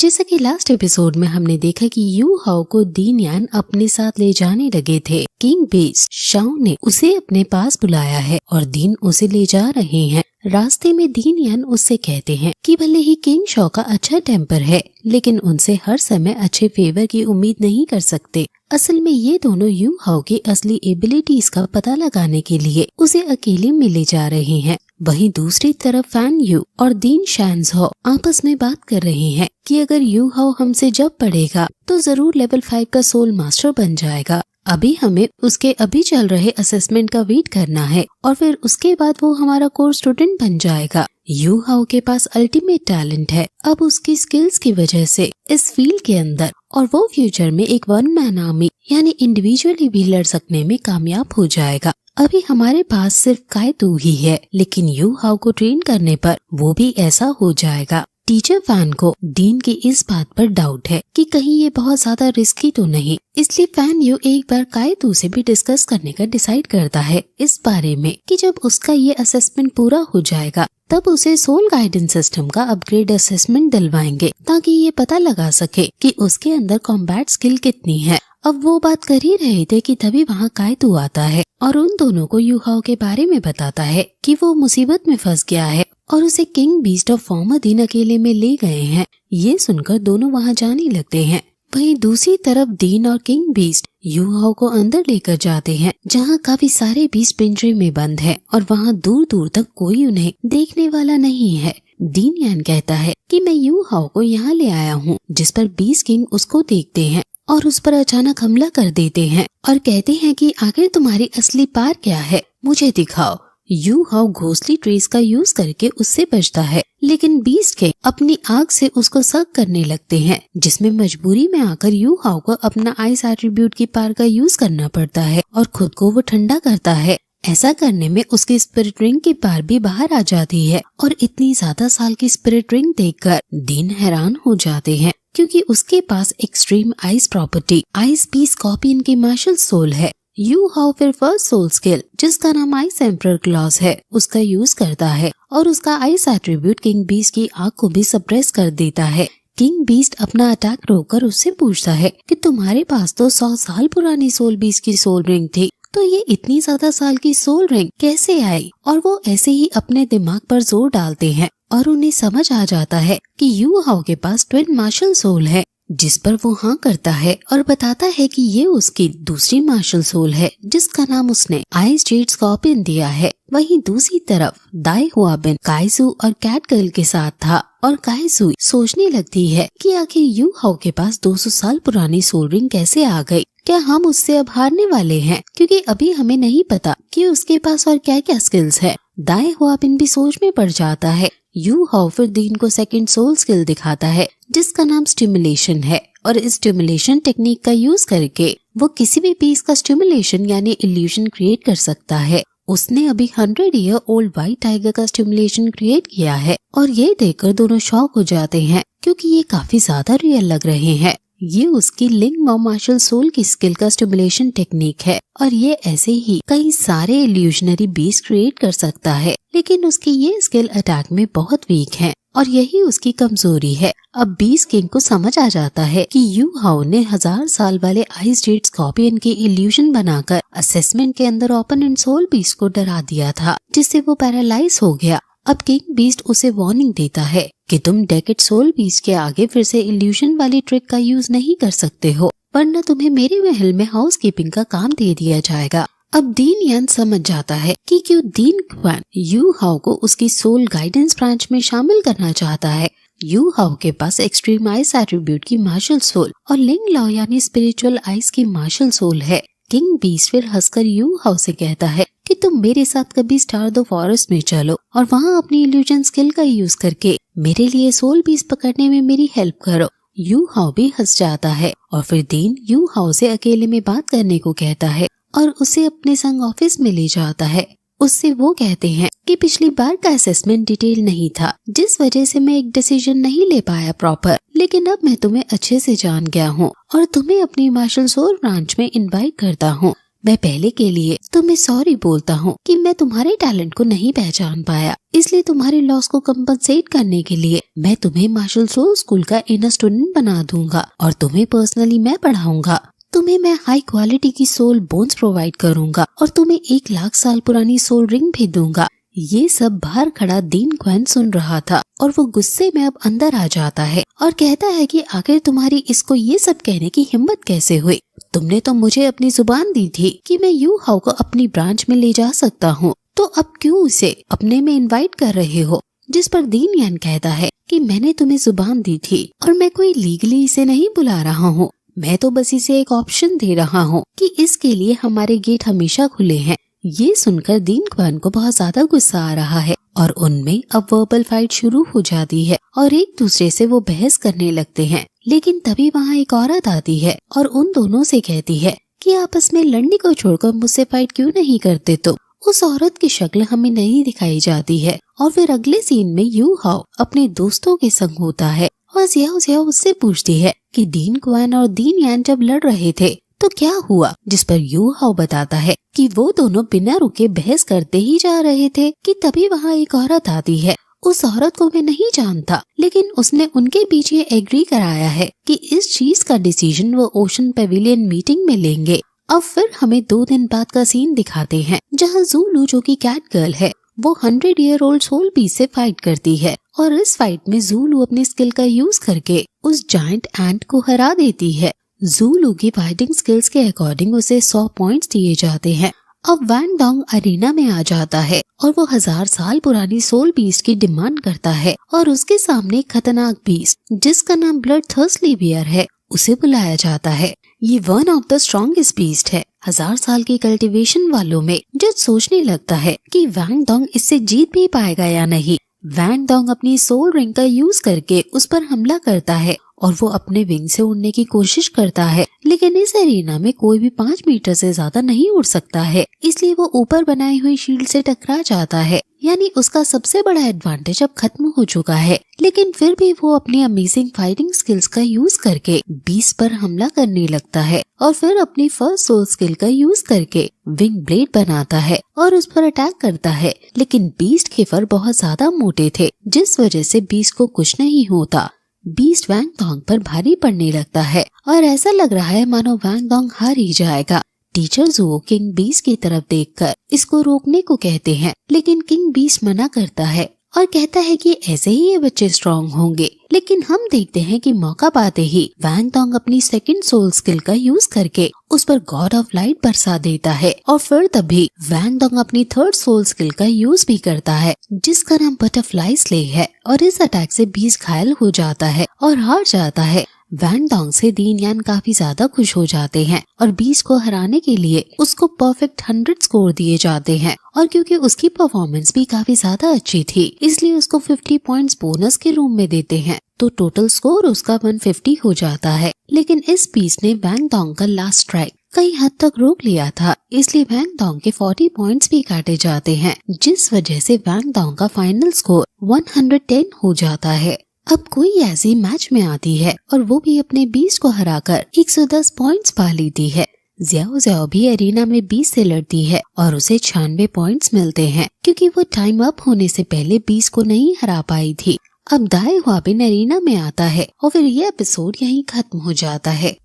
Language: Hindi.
जैसा कि लास्ट एपिसोड में हमने देखा कि यू हाओ को दीन यान अपने साथ ले जाने लगे थे। किंग बीस्ट शाओ ने उसे अपने पास बुलाया है और दीन उसे ले जा रहे हैं। रास्ते में दीन यान उससे कहते हैं कि भले ही किंग शॉ का अच्छा टेम्पर है, लेकिन उनसे हर समय अच्छे फेवर की उम्मीद नहीं कर सकते। असल में ये दोनों यू हाओ की असली एबिलिटीज का पता लगाने के लिए उसे अकेले मिले जा रहे हैं। वहीं दूसरी तरफ फैन यू और दीन शैंजहो आपस में बात कर रहे हैं कि अगर यू हाओ हमसे जब पढ़ेगा तो जरूर लेवल 5 का सोल मास्टर बन जाएगा। अभी हमें उसके अभी चल रहे असेसमेंट का वेट करना है और फिर उसके बाद वो हमारा कोर स्टूडेंट बन जाएगा। यू हाओ के पास अल्टीमेट टैलेंट है अब उसकी स्किल्स की वजह से इस फील्ड के अंदर, और वो फ्यूचर में एक वन मैन आर्मी यानी इंडिविजुअली भी लड़ सकने में कामयाब हो जाएगा। अभी हमारे पास सिर्फ कायतू ही है, लेकिन यू हाओ को ट्रेन करने पर वो भी ऐसा हो जाएगा। टीचर फैन को दीन की इस बात पर डाउट है कि कहीं ये बहुत ज्यादा रिस्की तो नहीं, इसलिए फैन यू एक बार कायतू से भी डिस्कस करने का डिसाइड करता है इस बारे में कि जब उसका ये असेसमेंट पूरा हो जाएगा तब उसे सोल गाइडेंस सिस्टम का अपग्रेड असेसमेंट दिलवाएंगे ताकि ये पता लगा सके कि उसके अंदर कॉम्बैट स्किल कितनी है। अब वो बात कर ही रहे थे कि तभी वहाँ कायतू आता है और उन दोनों को यू हाओ के बारे में बताता है कि वो मुसीबत में फंस गया है और उसे किंग बीस्ट ऑफ फॉर्मर दीन अकेले में ले गए हैं। ये सुनकर दोनों वहाँ जाने लगते हैं। वहीं दूसरी तरफ दीन और किंग बीस्ट यू हाओ को अंदर लेकर जाते हैं जहाँ काफी सारे बीस्ट पिंजरे में बंद है और वहाँ दूर दूर तक कोई उन्हें देखने वाला नहीं है। दीन यान कहता है कि मैं यू हाओ को यहाँ ले आया हूँ, जिस पर बीस्ट किंग उसको देखते हैं और उस पर अचानक हमला कर देते हैं और कहते हैं कि आखिर तुम्हारी असली पार क्या है, मुझे दिखाओ। यू हाओ घोस्टली ट्रेस का यूज करके उससे बचता है, लेकिन बीस्ट के अपनी आग से उसको सक करने लगते हैं, जिसमें मजबूरी में आकर यू हाओ को अपना आइस एट्रीब्यूट की पार का यूज करना पड़ता है और खुद को वो ठंडा करता है। ऐसा करने में उसकी स्पिरिट रिंग की पार भी बाहर आ जाती है और इतनी ज्यादा साल की स्पिरिट रिंग देखकर दीन हैरान हो जाते हैं क्योंकि उसके पास extreme ice property ice piece scorpion की मार्शल सोल है। यू हाओ फिर फर्स्ट सोल स्किल जिसका नाम आइस एम्परर क्लॉज है उसका यूज करता है और उसका आइस एट्रीब्यूट किंग बीस्ट की आग को भी सप्रेस कर देता है। किंग बीस्ट अपना अटैक रोककर उससे पूछता है कि तुम्हारे पास तो 100 साल पुरानी सोल बीस्ट की सोल रिंग थी, तो ये इतनी ज्यादा साल की सोल रिंग कैसे आई? और वो ऐसे ही अपने दिमाग पर जोर डालते हैं और उन्हें समझ आ जाता है कि यू हाओ के पास ट्विन मार्शल सोल है, जिस पर वो हाँ करता है और बताता है कि ये उसकी दूसरी मार्शल सोल है जिसका नाम उसने आइस जेड स्कॉर्पियन दिया है। वहीं दूसरी तरफ दाई हुआबिन काइजू और कैट गर्ल के साथ था और काइजू सोचने लगती है कि आखिर यू हाओ के पास 200 साल पुरानी सोल रिंग कैसे आ गई। क्या हम उससे अब हारने वाले हैं, क्योंकि अभी हमें नहीं पता कि उसके पास और क्या क्या स्किल्स है। दाई हुआबिन भी सोच में पड़ जाता है। यू हाओ फिर दीन को सेकंड सोल स्किल दिखाता है जिसका नाम स्टिमुलेशन है और इस स्टिमुलेशन टेक्निक का यूज करके वो किसी भी पीस का स्टिमुलेशन यानी इल्यूशन क्रिएट कर सकता है। उसने अभी 100 ईयर ओल्ड व्हाइट टाइगर का स्टिमुलेशन क्रिएट किया है और ये देखकर दोनों शॉक हो जाते हैं क्योंकि ये काफी ज्यादा रियल लग रहे हैं। ये उसकी लिंग मॉ मार्शल सोल की स्किल का स्टिमुलेशन टेक्निक है और ये ऐसे ही कई सारे इल्यूशनरी बीस्ट क्रिएट कर सकता है, लेकिन उसकी ये स्किल अटैक में बहुत वीक है और यही उसकी कमजोरी है। अब बीस्ट किंग को समझ आ जाता है कि यू हाओ ने 1000 साल वाले आइस जेड स्कॉर्पियन की इल्यूशन बनाकर असेसमेंट के अंदर ओपोनेंट सोल बीस्ट को डरा दिया था, जिससे वो पैरालाइज हो गया। अब किंग बीस्ट उसे वार्निंग देता है कि तुम डेकेड सोल बीस्ट के आगे फिर से इल्यूशन वाली ट्रिक का यूज नहीं कर सकते हो, वरना तुम्हें मेरे महल में हाउस कीपिंग का काम दे दिया जाएगा। अब दीन यान समझ जाता है कि क्यों दीन क्वान यू हाओ को उसकी सोल गाइडेंस ब्रांच में शामिल करना चाहता है। यू हाओ के पास एक्सट्रीम आइस एट्रीब्यूट की मार्शल सोल और लिंग लॉ यानी स्पिरिचुअल आइस की मार्शल सोल है। किंग बीस्ट फिर हंसकर यू हाओ से कहता है कि तुम मेरे साथ कभी स्टार द फॉरेस्ट में चलो और वहाँ अपनी इल्यूजन स्किल का यूज करके मेरे लिए सोल बीस्ट पकड़ने में मेरी हेल्प करो। यू हाओ भी हंस जाता है और फिर दीन यू हाओ से अकेले में बात करने को कहता है और उसे अपने संग ऑफिस में ले जाता है। उससे वो कहते हैं कि पिछली बार का असेसमेंट डिटेल नहीं था, जिस वजह से मैं एक डिसीजन नहीं ले पाया प्रॉपर, लेकिन अब मैं तुम्हें अच्छे से जान गया हूँ और तुम्हें अपनी मार्शल सोल ब्रांच में इनवाइट करता हूँ। मैं पहले के लिए तुम्हें सॉरी बोलता हूँ कि मैं तुम्हारे टैलेंट को नहीं पहचान पाया, इसलिए तुम्हारे लॉस को कंपनसेट करने के लिए मैं तुम्हें मार्शल सोल स्कूल का इनर स्टूडेंट बना दूंगा और तुम्हें पर्सनली मैं पढ़ाऊंगा। तुम्हें मैं हाई क्वालिटी की सोल बोन्स प्रोवाइड करूंगा और तुम्हें 1,00,000 साल पुरानी सोल रिंग भी दूंगा। ये सब बाहर खड़ा दीन क्वेन सुन रहा था और वो गुस्से में अब अंदर आ जाता है और कहता है कि आखिर तुम्हारी इसको ये सब कहने की हिम्मत कैसे हुई? तुमने तो मुझे अपनी जुबान दी थी कि मैं यू हाउ को अपनी ब्रांच में ले जा सकता हूँ, तो अब क्यों उसे अपने में इनवाइट कर रहे हो? जिस पर दीन यान कहता है कि मैंने तुम्हें जुबान दी थी और मैं कोई लीगली इसे नहीं बुला रहा हूँ, मैं तो बस इसे एक ऑप्शन दे रहा हूँ कि इसके लिए हमारे गेट हमेशा खुले हैं। ये सुनकर दीन क्वान को बहुत ज्यादा गुस्सा आ रहा है और उनमें अब वर्बल फाइट शुरू हो जाती है और एक दूसरे से वो बहस करने लगते हैं। लेकिन तभी वहाँ एक औरत आती है और उन दोनों से कहती है कि आपस में लड़ने को छोड़कर मुझसे फाइट क्यों नहीं करते तुम। उस औरत की शक्ल हमें नहीं दिखाई जाती है और फिर अगले सीन में यू हाउ अपने दोस्तों के संग होता है और ज़ियाओ उससे पूछती है कि दीन क्वान और दीन यान जब लड़ रहे थे तो क्या हुआ, जिस पर यू हाउ बताता है कि वो दोनों बिना रुके बहस करते ही जा रहे थे कि तभी वहाँ एक औरत आती है। उस औरत को मैं नहीं जानता, लेकिन उसने उनके बीच ये एग्री कराया है कि इस चीज का डिसीजन वो ओशन पेविलियन मीटिंग में लेंगे। अब फिर हमें 2 दिन बाद का सीन दिखाते हैं जहाँ ज़ूलू जो कि कैट गर्ल है वो 100 ईयर ओल्ड सोल बीस्ट से फाइट करती है और इस फाइट में ज़ूलू अपनी स्किल का यूज करके उस जायंट एंट को हरा देती है। ज़ूलू की फाइटिंग स्किल्स के अकॉर्डिंग उसे 100 पॉइंट्स दिए जाते हैं। अब वैंग डोंग अरीना में आ जाता है और वो 1000 साल पुरानी सोल बीस्ट की डिमांड करता है और उसके सामने खतरनाक बीस्ट जिसका नाम ब्लड थर्स्टली बियर है उसे बुलाया जाता है। ये one of the strongest beast है 1000 साल की कल्टीवेशन वालों में। जज सोचने लगता है कि वैंग डोंग इससे जीत भी पाएगा या नहीं। वैंग डोंग अपनी सोल रिंग का यूज करके उस पर हमला करता है और वो अपने विंग से उड़ने की कोशिश करता है, लेकिन इस एरिना में कोई भी 5 मीटर से ज्यादा नहीं उड़ सकता है, इसलिए वो ऊपर बनाई हुई शील्ड से टकरा जाता है। यानी उसका सबसे बड़ा एडवांटेज अब खत्म हो चुका है। लेकिन फिर भी वो अपनी अमेजिंग फाइटिंग स्किल्स का यूज करके बीस्ट पर हमला करने लगता है और फिर अपनी फर्स्ट सोल स्किल का यूज करके विंग ब्लेड बनाता है और उस पर अटैक करता है। लेकिन बीस्ट के फर बहुत ज्यादा मोटे थे जिस वजह से बीस्ट को कुछ नहीं होता। बीस्ट वैंग डोंग पर भारी पड़ने लगता है और ऐसा लग रहा है मानो वैंग डोंग हार ही जाएगा। टीचर जुओ किंग बीस्ट की तरफ देखकर इसको रोकने को कहते हैं, लेकिन किंग बीस्ट मना करता है और कहता है कि ऐसे ही ये बच्चे स्ट्रॉन्ग होंगे। लेकिन हम देखते हैं कि मौका पाते ही वैंग डोंग अपनी सेकंड सोल स्किल का यूज करके उस पर गॉड ऑफ लाइट बरसा देता है और फिर तभी वैंग डोंग अपनी थर्ड सोल स्किल का यूज भी करता है जिसका नाम बटरफ्लाई स्ले है और इस अटैक से बीस्ट घायल हो जाता है और हार जाता है। वैंग डोंग से दीन यान काफी ज्यादा खुश हो जाते हैं और बीस्ट को हराने के लिए उसको परफेक्ट 100 स्कोर दिए जाते हैं और क्योंकि उसकी परफॉर्मेंस भी काफी ज्यादा अच्छी थी इसलिए उसको 50 पॉइंट्स बोनस के रूप में देते हैं, तो टोटल स्कोर उसका 150 हो जाता है। लेकिन इस बीस्ट ने वैंग डोंग का लास्ट स्ट्राइक कई हद तक रोक लिया था, इसलिए वैंग डोंग के 40 पॉइंट्स भी काटे जाते हैं जिस वजह से वैंग डोंग का फाइनल स्कोर 110 हो जाता है। अब कोई ऐसी मैच में आती है और वो भी अपने बीस्ट को हराकर 110 पॉइंट्स पा लेती है। ज़ियाओ भी एरिना में 20 से लड़ती है और उसे 96 पॉइंट्स मिलते हैं क्योंकि वो टाइम अप होने से पहले बीस्ट को नहीं हरा पाई थी। अब दाए हुआबिन एरिना में आता है और फिर ये एपिसोड यहीं खत्म हो जाता है।